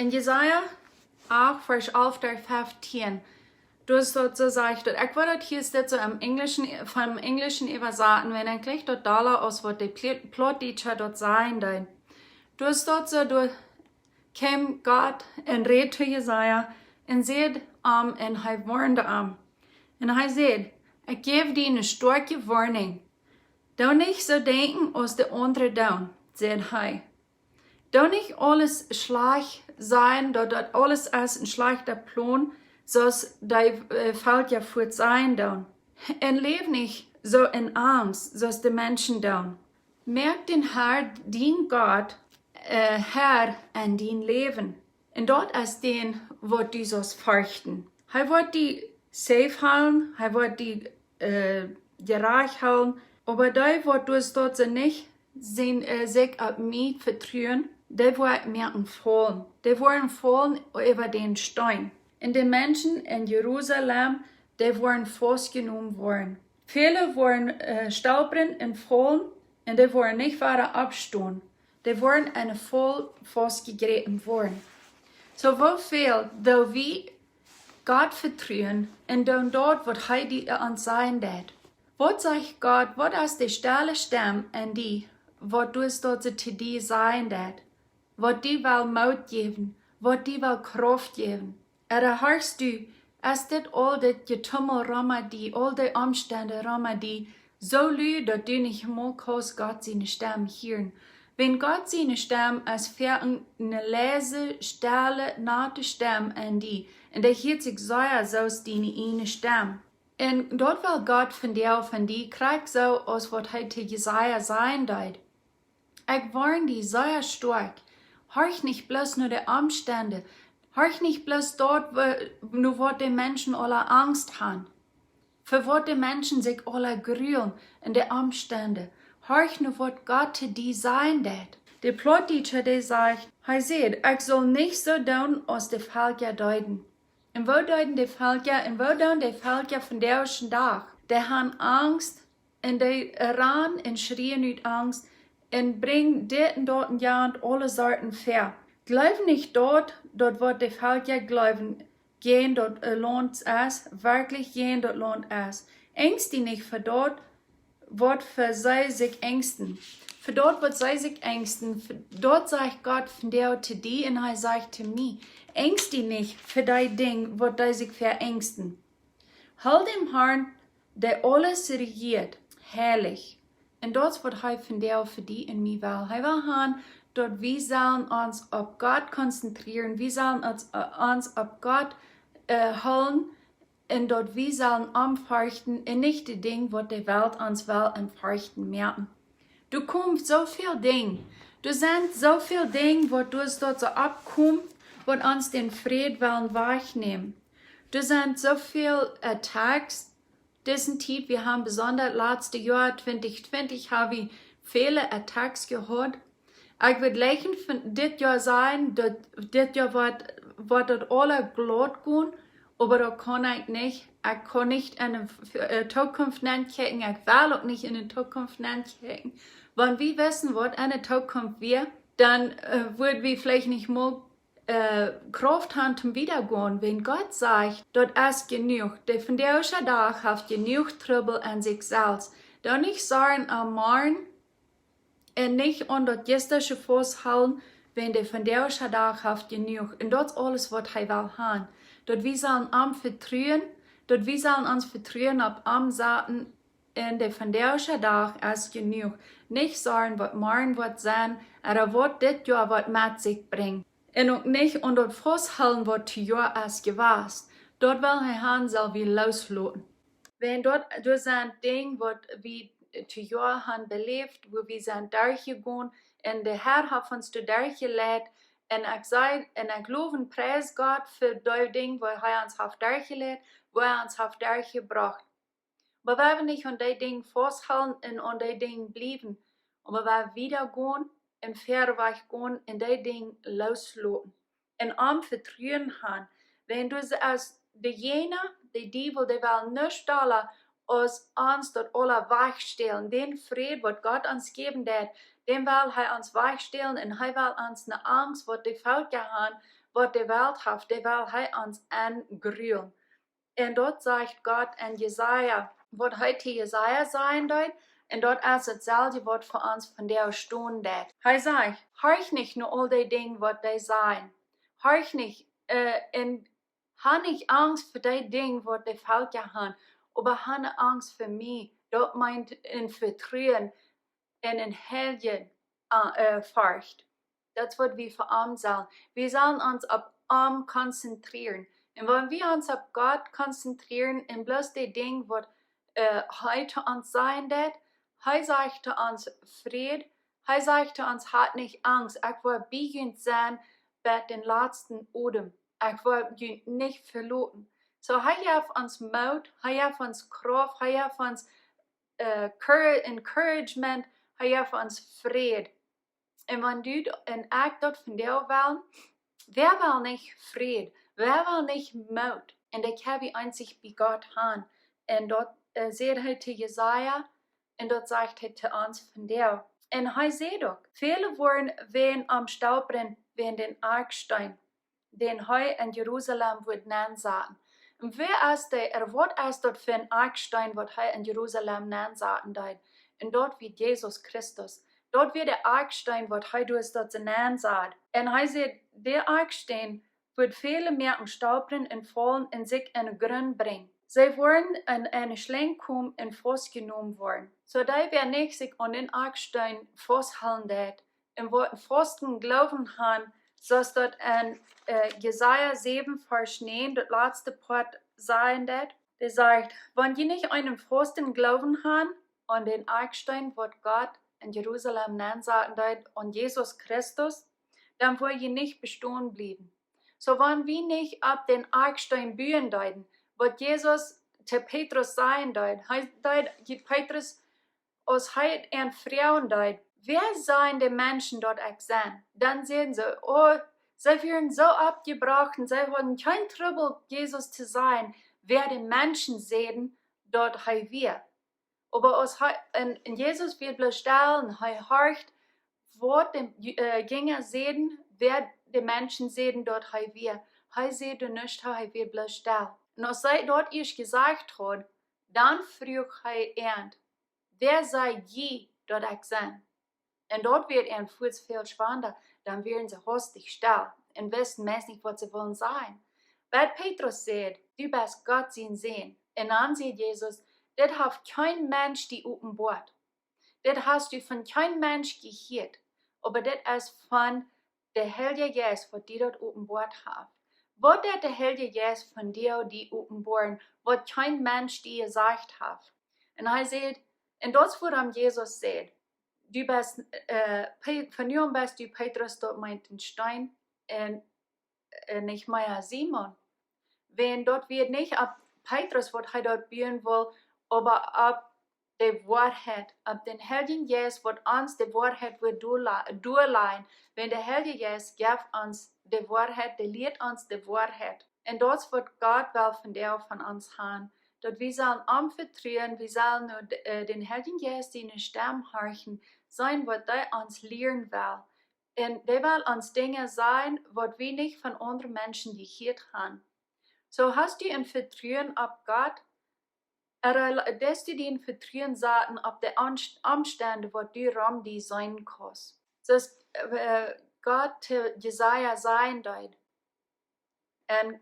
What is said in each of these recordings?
in Jesaja 8, vers 11 tot 15. Dus dat zo zegt, dat ik wil dat hier zit zo vom Englischen übersetzen, wenn ich gleich dort da aus wat die Plotteacher dort sein dein. Dus dat zo, du kem Gott en red zu Jesaja en zegt en hij warnde En hij zegt, ik geef die een sterke warning. Doe niet zo denken als de andere doen, zegt hij. Doe niet alles slecht sein, dat alles als een slechter plan, zoals die valt ja voort zijn doen. En leef niet zo in angst, zoals de mensen doen. Merk den Herr, dien God, Herr an dien leven. En dat is den, wat die zoals fürchten. Hij wordt die safe houden, hij wordt die reich houden, aber die, wat dus dat ze niet zich op mij vertrouwen, die worden merken vallen. Die worden vallen over den Stein. En de mensen in Jeruzalem, die worden vastgenomen worden. Viele worden stolperen en vallen, en die worden niet verder opstaan. Die worden in een vol vastgegrepen worden. So hoeveel wil we God vertrouwen en doen dat wat hij die ons zijn deed. Wat zegt God, wat is de stille stem en die, wat dus dat ze te die zijn deed. Wat die wil moed geven, wat die wil kracht geven. Hoorst du, is dit al dit getummel rammer die, al die omstanden rammer die, zo luid dat du niet meer kannst Gott seine stem hören. Wenn Gott seine stem is für eine leise, stille, nate stem en die heet zich sehr zoals die ene stem. En dat wil God van die krijgt zo als wat hij te Jesaja zijn deed. Ik warn die sehr stark. Horch nicht bloß nur de omstanden. Horch nicht bloß dort, nur wat de mensen alle Angst haben. Für wat de mensen sich alle grühen in de omstanden. Horch nur wat Gott te die sein deed. De Plotteacher, die sagt, hij zegt, ik zal niet zo doen als de Völker deuten. En wo deuten de Völker, en wo doen de Völker van deze dag? Die hebben angst, en die ran en schreien uit angst, en brengen dit en dat en ja en alle soorten ver. Geloof niet dat wat de Völker geloven, geen dat land is, wirklich geen dat land is. Angst die niet voor dat, wat für zij zich angsten. Für dort wat zij zich angsten, dort sagt Gott von der zu die und er sagt zu mir, angst die nicht für die Ding, wat die sich verängsten. Halt dem Herrn, der alles regiert, herrlich. Und das wat hij von der für die in mir will. Hij will haben, dort wir sollen uns auf Gott konzentrieren, wir sollen uns auf Gott holen, und dort wir sollen anfechten und nicht die Dinge, was die Welt uns will anfechten merken. Du kommst so viel Dinge. Du sind so viel Dinge, wo du dort so abkommst, wo uns den Frieden wollen wegnehmen. Du sind so viel Attacks. Diesen Zeit, wir haben besonders letztes Jahr 2020 habe ich viele Attacks gehört. Ich würde lächeln von dit Jahr sein, dit Jahr wird das alle glatt gehen. Aber da kann ich nicht. Ich kann nicht in die Zukunft nachdenken. Ich will auch nicht in die Zukunft nachdenken. Wenn wir wissen, was in der Zukunft wird, dann würden wir vielleicht nicht mal Kraft haben zum Wiedergehen. Wenn Gott sagt, das ist genug. Der von der Tag hat genug Trouble an sich selbst. Dann nicht sagen am Morgen und nicht unter das gestern festhalten, wenn der von der Tag hat genug. Und das ist alles, was er will haben. Dat wir sollen uns vertrauen auf Amsaten in der von der Tag ist genug. Nicht sagen, was morgen wird sein, oder was dit Jahr wird mit sich bringen. Und auch nicht unter das festhalten, was zu Jahr ist gewesen. Dort will er haben, soll wir loslassen. Wenn dort sind Dinge, was wir zu Jahr haben belebt, wo wir sind durchgegangen, und der Herr hat uns durchgelegt, en ik geloof en prijs God voor die dingen waar hij ons heeft durchgelegt, waar hij ons heeft durchgebracht. Maar we hebben niet aan die dingen vasthouden en aan die dingen blijven. Maar we wieder gaan en verder weg gaan en die dingen loslaten. En am vertrouwen gaan. Wenn du als degene, die wil niet stellen, als ons dat alle wegstellen. Den Frieden, wat Gott ons geben deed, den will er uns wegstellen und er will uns eine Angst, was die Völker haben, wat de Welt hat, de wil hij ons aangruwen. En dort sagt Gott an Jesaja, wat heute Jesaja sein deut, en dort als hetzelfde wat voor ons van der Stunde dat. Hij sagt, horch nicht nur all die Dinge wat die sein. Horch nicht, en ha nicht Angst voor die Dinge wat die Völker haben, aber ha Angst voor mij. Dat meint in Vertrauen en in Helden furcht. Das wird wir für arm sein. Wir sollen uns auf arm konzentrieren. Und wenn wir uns auf Gott konzentrieren, und bloß die Dinge, was heute uns sein wird, er sagt uns Fried, er sagt uns, hat nicht Angst, ich will bei uns sein bei den letzten Odem. Ich will uns nicht verloren. So, er hat uns Mut, er hat uns Kraft, er hat uns Encouragement, er hat uns Fried. En wanneer du een act dat van jou wil, wer will nicht Fried? Wer will nicht Mut? En dat heb je einzig bij Gott haben. En dat zegt hij te Jesaja, en dat zegt hij te ons van jou. En hij zegt ook, vele worden am Staubren, wen den Arkstein, den hij in Jeruzalem wordt neerzetten. En wer is de, wat is dat voor een Arkstein, wat hij in Jeruzalem neerzetten deed? En dat wird Jesus Christus. Dort wird der Arkstein, was hij dus dat ze nemen zat. En hij zegt, der Arkstein wird viele merken staubren en vallen en zich in een grün brengen. Zij worden in eine Schlange komen en vastgenomen worden. Zodat wir nicht sich an den Arkstein vasthalten dat. En worden vasten glauben haben, zoals dat in Jesaja 7, Vers 9, dat laatste Part sein dat. Der sagt, wenn je nicht einen fasten glauben haben, an den Arkstein, wat Gott in Jerusalem nennen deed, an Jesus Christus, dann will je nicht bestehen bleiben. So wenn wir nicht ab den Arkstein bühen deuten, wat Jesus zu Petrus sein deut, Petrus aus Heid und Frauen deut, wer seien die Menschen dort sein? Dann sehen sie, oh, sie werden so abgebrochen, sie haben kein Trouble, Jesus zu sein, wer die Menschen sehen, dort wir. Aber in Jesus wird bloß stellen, er horcht, wo die Gänger sehen, wer die Menschen sehen, dort wir. Er sieht nicht, er wird bloß stellen. Und als er dort ist gesagt hat, dann frug er ernt, wer sei je dort sein? Und dort wird er viel spannender, dann werden sie hostig still und wissen meist nicht, was sie wollen sein. Weil Petrus sagt, du bist Gott sein Sehen. Und dann sagt Jesus, das hat kein Mensch die offenbart. Das hast du von kein Mensch gehört. Aber das ist von der Heilige Geist, was die dort offenbart hat. Was der Heilige Geist von dir, die offenbaren, was kein Mensch dir gesagt hat. Und er sagt, und das, was Jesus sagt, du bist, von nun bist du Petrus, dort meint den Stein, und nicht mehr Simon. Wenn dort wird nicht ab Petrus, was er dort bauen will, aber ab der Wahrheit, ab den Heiligen Geist, was uns die Wahrheit wird durchleihen. Wenn der Heilige Geist gibt uns die Wahrheit, der lehrt uns die Wahrheit. Und das wird Gott will von der von uns haben. Dort wir sollen anvertrauen, wir sollen nur den Heiligen Geist in den Stamm horchen, sein, was der uns lehren will. Und der will uns Dinge sein, was wir nicht von anderen Menschen gehört haben. So hast du ein Vertrauen auf Gott, dass du den Vertrauen sagen auf die Umstände, was du rum die sein kannst. So ist Gott zu Jesaja sein deut. In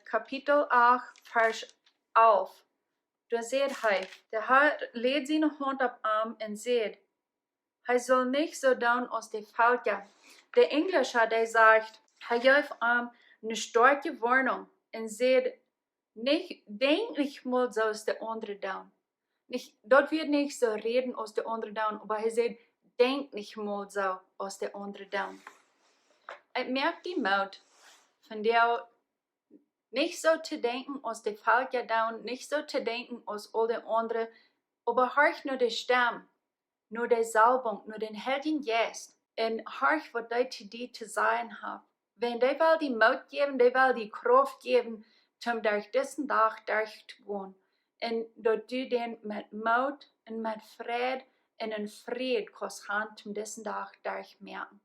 Kapitel 8, Vers 11. Da seht er, der Herr lädt seine Hand auf Arm und sagt, er soll nicht so tun als die Völker. Der Englischer, der sagt, er gibt ihm eine starke Warnung und sagt, denk nicht mal so als der andere down. Dort wird nicht so reden als der andere down, aber er sagt, denk nicht mal so als der andere down. Ich merke die Mut von der nicht so zu denken als der Völker down, nicht so zu denken als all die anderen, aber horch nur die Stamm, nur die Salbung, nur den Heiligen Geist und horch, was die zu dir zu sein haben. Wenn die will die Mut geben, die will die Kraft geben, zum durch diesen Tag durchzugehen. Und dort du den mit Mut und mit Frieden und in Frieden kannst du diesen Tag durchmerken.